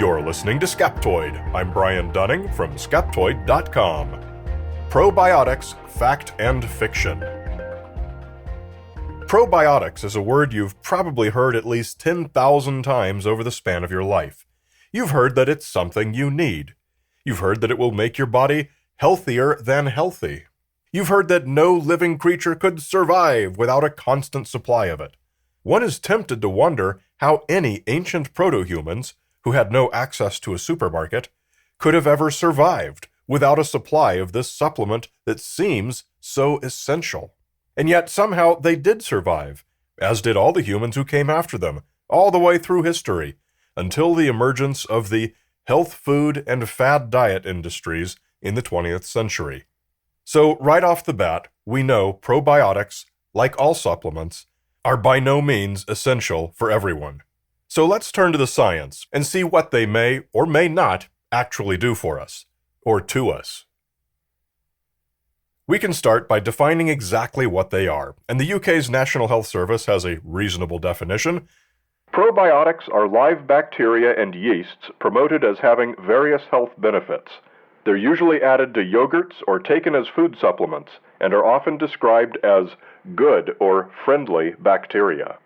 You're listening to Skeptoid. I'm Brian Dunning from Skeptoid.com. Probiotics, Fact and Fiction. Probiotics is a word you've probably heard at least 10,000 times over the span of your life. You've heard that it's something you need. You've heard that it will make your body healthier than healthy. You've heard that no living creature could survive without a constant supply of it. One is tempted to wonder how any ancient proto-humans, who had no access to a supermarket, could have ever survived without a supply of this supplement that seems so essential. And yet somehow they did survive, as did all the humans who came after them, all the way through history, until the emergence of the health food and fad diet industries in the 20th century. So right off the bat, we know probiotics, like all supplements, are by no means essential for everyone. So let's turn to the science and see what they may or may not actually do for us, or to us. We can start by defining exactly what they are, and the UK's National Health Service has a reasonable definition. Probiotics are live bacteria and yeasts promoted as having various health benefits. They're usually added to yogurts or taken as food supplements, and are often described as good or friendly bacteria.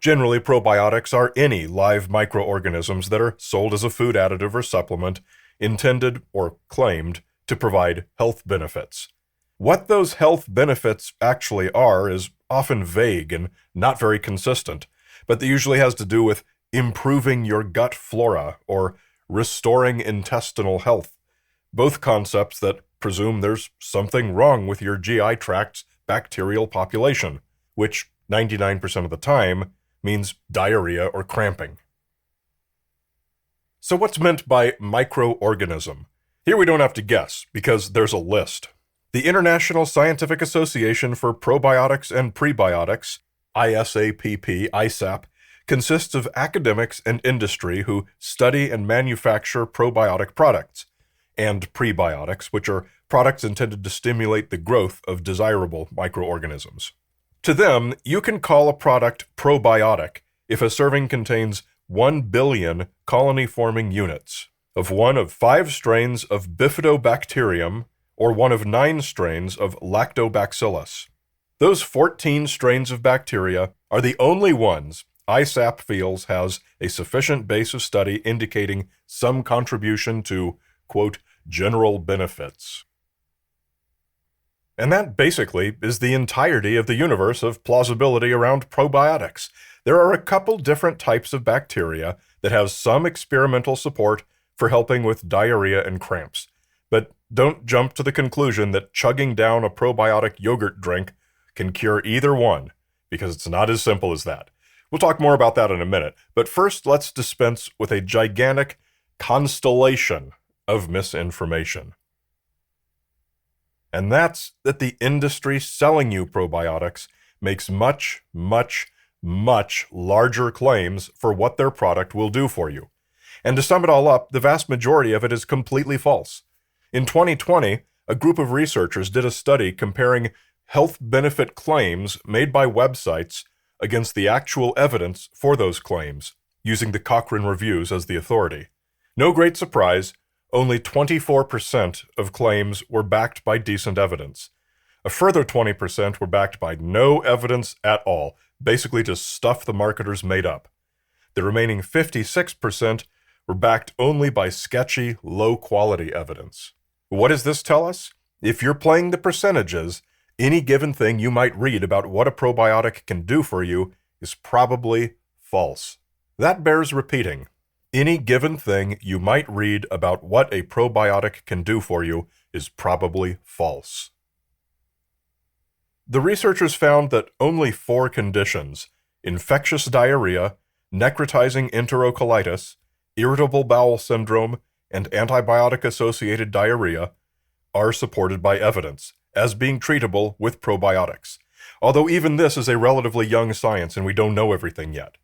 Generally, probiotics are any live microorganisms that are sold as a food additive or supplement, intended or claimed to provide health benefits. What those health benefits actually are is often vague and not very consistent, but that usually has to do with improving your gut flora or restoring intestinal health, both concepts that presume there's something wrong with your GI tract's bacterial population, which 99% of the time means diarrhea or cramping. So what's meant by microorganism? Here we don't have to guess, because there's a list. The International Scientific Association for Probiotics and Prebiotics, ISAPP, consists of academics and industry who study and manufacture probiotic products, and prebiotics, which are products intended to stimulate the growth of desirable microorganisms. To them, you can call a product probiotic if a serving contains 1 billion colony-forming units of one of 5 strains of bifidobacterium or one of 9 strains of lactobacillus. Those 14 strains of bacteria are the only ones ISAPP feels has a sufficient base of study indicating some contribution to, quote, general benefits. And that basically is the entirety of the universe of plausibility around probiotics. There are a couple different types of bacteria that have some experimental support for helping with diarrhea and cramps. But don't jump to the conclusion that chugging down a probiotic yogurt drink can cure either one, because it's not as simple as that. We'll talk more about that in a minute, but first let's dispense with a gigantic constellation of misinformation. And that's that the industry selling you probiotics makes much, much, much larger claims for what their product will do for you. And to sum it all up, the vast majority of it is completely false. In 2020, a group of researchers did a study comparing health benefit claims made by websites against the actual evidence for those claims, using the Cochrane Reviews as the authority. No great surprise, only 24% of claims were backed by decent evidence. A further 20% were backed by no evidence at all, basically just stuff the marketers made up. The remaining 56% were backed only by sketchy, low-quality evidence. What does this tell us? If you're playing the percentages, any given thing you might read about what a probiotic can do for you is probably false. That bears repeating. Any given thing you might read about what a probiotic can do for you is probably false. The researchers found that only 4 conditions, infectious diarrhea, necrotizing enterocolitis, irritable bowel syndrome, and antibiotic-associated diarrhea, are supported by evidence as being treatable with probiotics, although even this is a relatively young science and we don't know everything yet.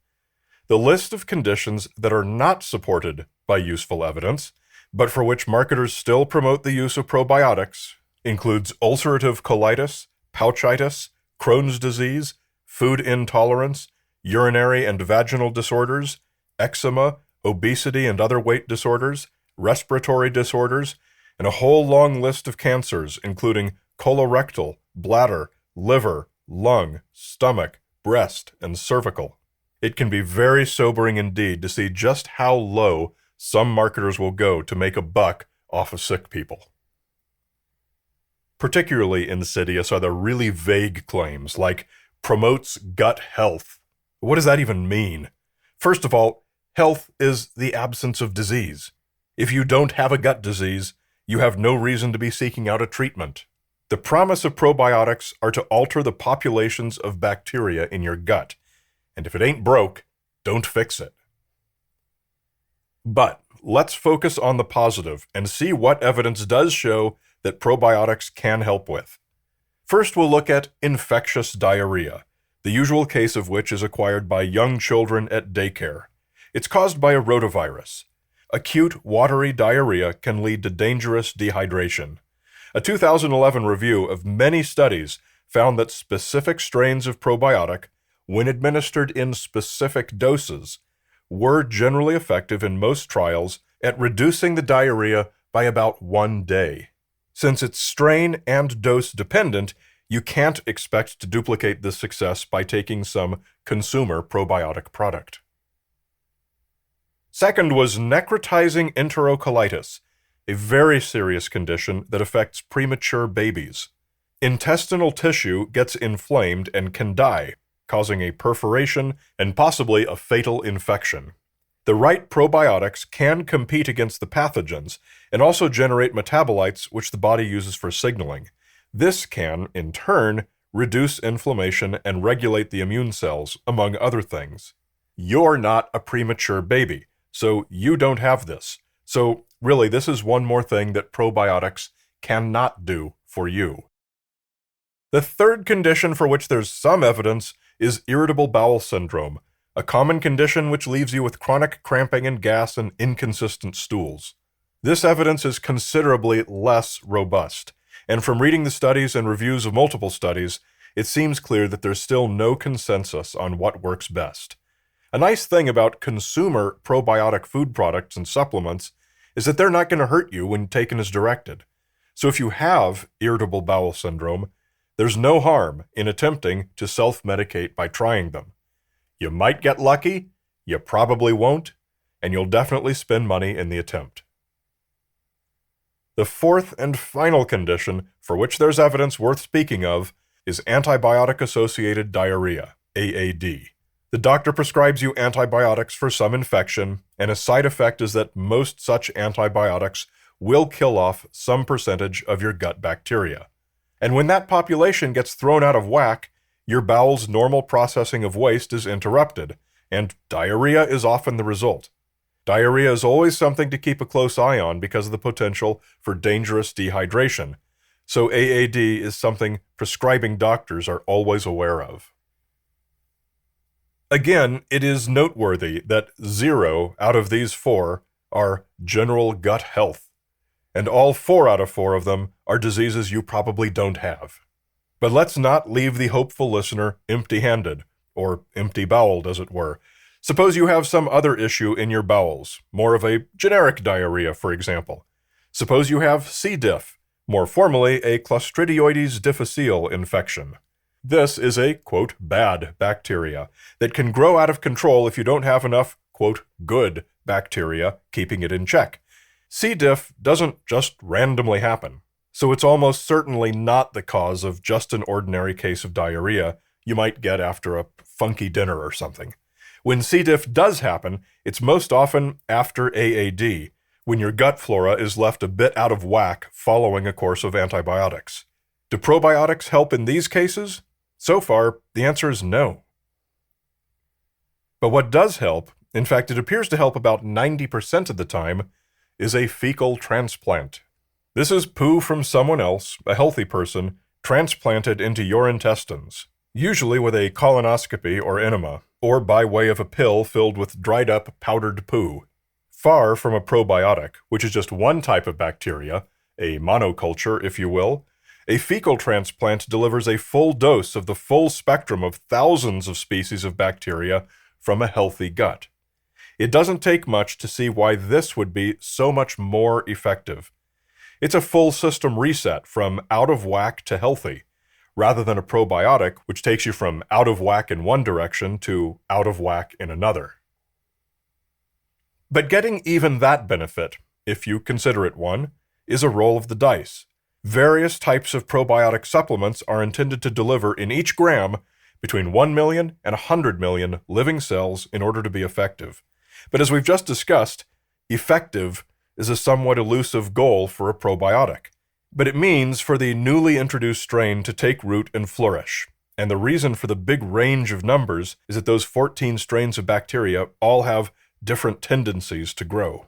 The list of conditions that are not supported by useful evidence, but for which marketers still promote the use of probiotics, includes ulcerative colitis, pouchitis, Crohn's disease, food intolerance, urinary and vaginal disorders, eczema, obesity and other weight disorders, respiratory disorders, and a whole long list of cancers, including colorectal, bladder, liver, lung, stomach, breast, and cervical. It can be very sobering indeed to see just how low some marketers will go to make a buck off of sick people. Particularly insidious are the really vague claims like promotes gut health. What does that even mean? First of all, health is the absence of disease. If you don't have a gut disease, you have no reason to be seeking out a treatment. The promise of probiotics are to alter the populations of bacteria in your gut, and if it ain't broke, don't fix it. But let's focus on the positive and see what evidence does show that probiotics can help with. First, we'll look at infectious diarrhea, the usual case of which is acquired by young children at daycare. It's caused by a rotavirus. Acute watery diarrhea can lead to dangerous dehydration. A 2011 review of many studies found that specific strains of probiotic, when administered in specific doses, were generally effective in most trials at reducing the diarrhea by about 1 day. Since it's strain and dose dependent, you can't expect to duplicate this success by taking some consumer probiotic product. Second was necrotizing enterocolitis, a very serious condition that affects premature babies. Intestinal tissue gets inflamed and can die, causing a perforation and possibly a fatal infection. The right probiotics can compete against the pathogens and also generate metabolites which the body uses for signaling. This can, in turn, reduce inflammation and regulate the immune cells, among other things. You're not a premature baby, so you don't have this. So really, this is one more thing that probiotics cannot do for you. The third condition for which there's some evidence is irritable bowel syndrome, a common condition which leaves you with chronic cramping and gas and inconsistent stools. This evidence is considerably less robust, and from reading the studies and reviews of multiple studies, it seems clear that there's still no consensus on what works best. A nice thing about consumer probiotic food products and supplements is that they're not going to hurt you when taken as directed. So if you have irritable bowel syndrome, there's no harm in attempting to self-medicate by trying them. You might get lucky, you probably won't, and you'll definitely spend money in the attempt. The fourth and final condition for which there's evidence worth speaking of is antibiotic-associated diarrhea, AAD. The doctor prescribes you antibiotics for some infection, and a side effect is that most such antibiotics will kill off some percentage of your gut bacteria. And when that population gets thrown out of whack, your bowel's normal processing of waste is interrupted, and diarrhea is often the result. Diarrhea is always something to keep a close eye on because of the potential for dangerous dehydration, so AAD is something prescribing doctors are always aware of. Again, it is noteworthy that 0 out of these 4 are general gut health, and all 4 out of 4 of them are diseases you probably don't have. But let's not leave the hopeful listener empty-handed, or empty-boweled as it were. Suppose you have some other issue in your bowels, more of a generic diarrhea, for example. Suppose you have C. diff, more formally a Clostridioides difficile infection. This is a, quote, bad bacteria that can grow out of control if you don't have enough, quote, good bacteria keeping it in check. C. diff doesn't just randomly happen, so it's almost certainly not the cause of just an ordinary case of diarrhea you might get after a funky dinner or something. When C. diff does happen, it's most often after AAD, when your gut flora is left a bit out of whack following a course of antibiotics. Do probiotics help in these cases? So far, the answer is no. But what does help, in fact it appears to help about 90% of the time, is a fecal transplant. This is poo from someone else, a healthy person, transplanted into your intestines, usually with a colonoscopy or enema, or by way of a pill filled with dried up powdered poo. Far from a probiotic, which is just one type of bacteria, a monoculture if you will, a fecal transplant delivers a full dose of the full spectrum of thousands of species of bacteria from a healthy gut. It doesn't take much to see why this would be so much more effective. It's a full system reset from out of whack to healthy, rather than a probiotic which takes you from out of whack in one direction to out of whack in another. But getting even that benefit, if you consider it one, is a roll of the dice. Various types of probiotic supplements are intended to deliver in each gram between 1 million and 100 million living cells in order to be effective. But as we've just discussed, effective is a somewhat elusive goal for a probiotic. But it means for the newly introduced strain to take root and flourish. And the reason for the big range of numbers is that those 14 strains of bacteria all have different tendencies to grow.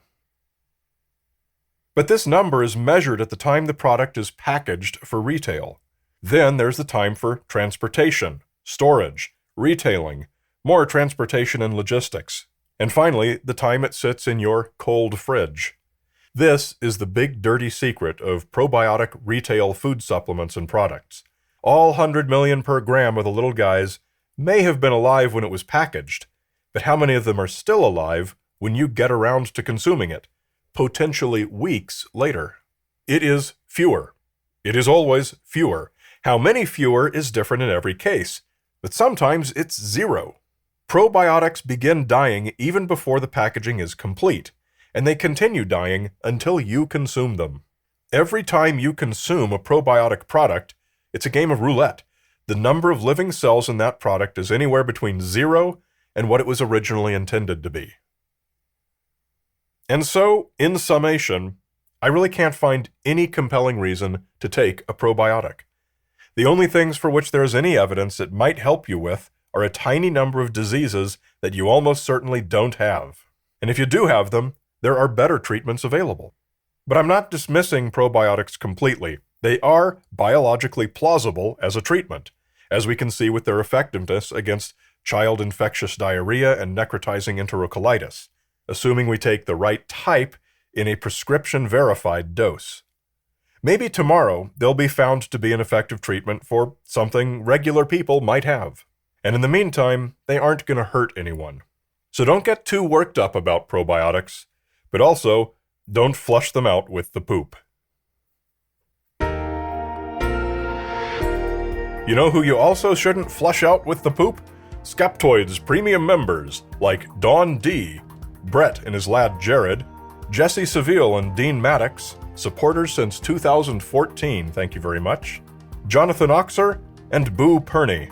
But this number is measured at the time the product is packaged for retail. Then there's the time for transportation, storage, retailing, more transportation and logistics, and finally, the time it sits in your cold fridge. This is the big dirty secret of probiotic retail food supplements and products. All 100 million per gram of the little guys may have been alive when it was packaged, but how many of them are still alive when you get around to consuming it, potentially weeks later? It is fewer. It is always fewer. How many fewer is different in every case, but sometimes it's zero. Probiotics begin dying even before the packaging is complete, and they continue dying until you consume them. Every time you consume a probiotic product, it's a game of roulette. The number of living cells in that product is anywhere between 0 and what it was originally intended to be. And so, in summation, I really can't find any compelling reason to take a probiotic. The only things for which there is any evidence it might help you with are a tiny number of diseases that you almost certainly don't have. And if you do have them, there are better treatments available. But I'm not dismissing probiotics completely. They are biologically plausible as a treatment, as we can see with their effectiveness against child infectious diarrhea and necrotizing enterocolitis, assuming we take the right type in a prescription-verified dose. Maybe tomorrow they'll be found to be an effective treatment for something regular people might have. And in the meantime, they aren't going to hurt anyone. So don't get too worked up about probiotics, but also don't flush them out with the poop. You know who you also shouldn't flush out with the poop? Skeptoid's premium members like Dawn D., Brett and his lad Jared, Jesse Seville and Dean Maddox, supporters since 2014, thank you very much, Jonathan Oxer, and Boo Perney.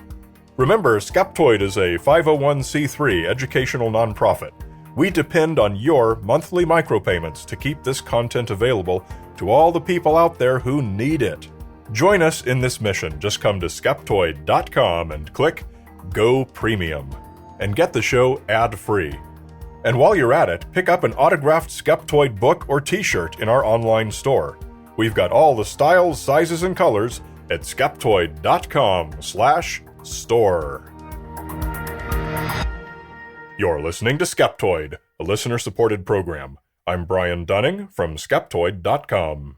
Remember, Skeptoid is a 501c3 educational nonprofit. We depend on your monthly micropayments to keep this content available to all the people out there who need it. Join us in this mission. Just come to Skeptoid.com and click Go Premium and get the show ad-free. And while you're at it, pick up an autographed Skeptoid book or t-shirt in our online store. We've got all the styles, sizes, and colors at Skeptoid.com/store. You're listening to Skeptoid, a listener-supported program. I'm Brian Dunning from Skeptoid.com.